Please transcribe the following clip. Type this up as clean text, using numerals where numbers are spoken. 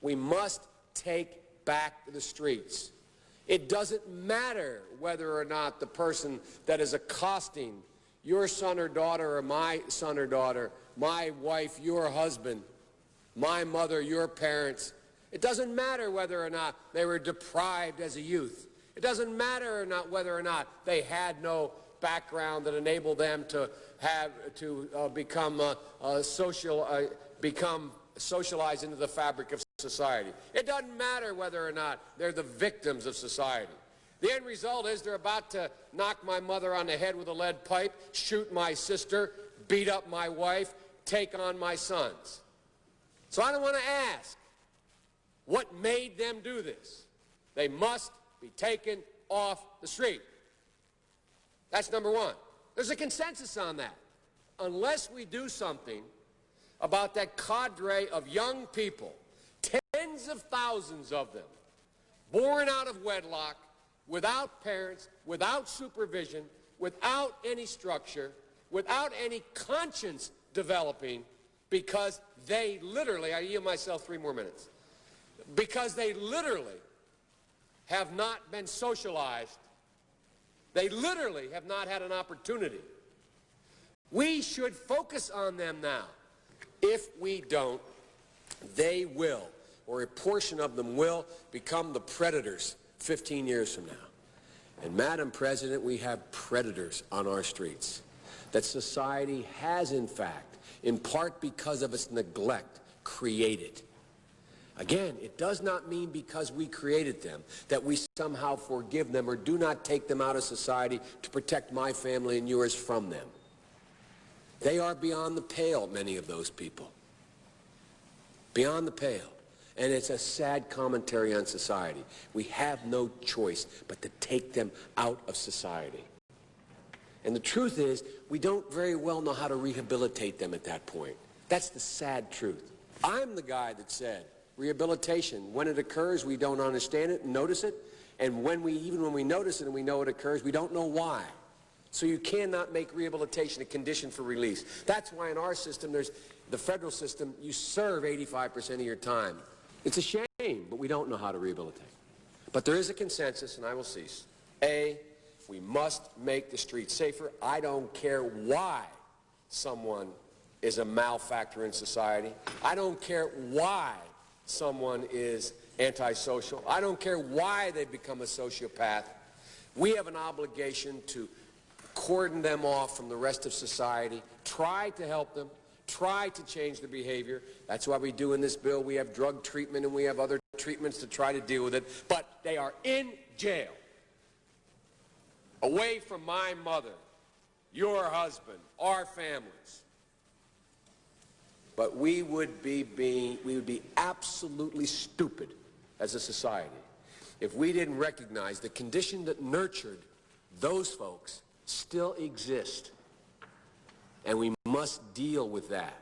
We must take back the streets. It doesn't matter whether or not the person that is accosting your son or daughter or my son or daughter, my wife, your husband, my mother, your parents. It doesn't matter whether or not they were deprived as a youth. It doesn't matter or not whether or not they had no background that enabled them to become socialized into the fabric of society. It doesn't matter whether or not they're the victims of society. The end result is they're about to knock my mother on the head with a lead pipe, shoot my sister, beat up my wife, take on my sons. So I don't want to ask what made them do this. They must be taken off the street. That's number one. There's a consensus on that. Unless we do something about that cadre of young people, tens of thousands of them, born out of wedlock, without parents, without supervision, without any structure, without any conscience developing, because they literally, I yield myself 3 more minutes, because they literally have not been socialized. They literally have not had an opportunity. We should focus on them now. If we don't, they will, or a portion of them will, become the predators 15 years from now. And Madam President, we have predators on our streets that society has, in fact, in part because of its neglect, created. Again, it does not mean because we created them that we somehow forgive them or do not take them out of society to protect my family and yours from them. They are beyond the pale, many of those people. Beyond the pale. And it's a sad commentary on society. We have no choice but to take them out of society. And the truth is, we don't very well know how to rehabilitate them at that point. That's the sad truth. I'm the guy that said, rehabilitation, when it occurs, we don't understand it and notice it. And even when we notice it and we know it occurs, we don't know why. So you cannot make rehabilitation a condition for release. That's why in our system, the federal system, you serve 85% of your time. It's a shame, but we don't know how to rehabilitate. But there is a consensus, and I will cease. A, we must make the streets safer. I don't care why someone is a malefactor in society. I don't care why someone is antisocial. I don't care why they become a sociopath. We have an obligation to cordon them off from the rest of society, try to help them, try to change their behavior. That's why we do in this bill. We have drug treatment and we have other treatments to try to deal with it. But they are in jail, away from my mother, your husband, our families. But we would be absolutely stupid as a society if we didn't recognize the condition that nurtured those folks still exist. And we must deal with that.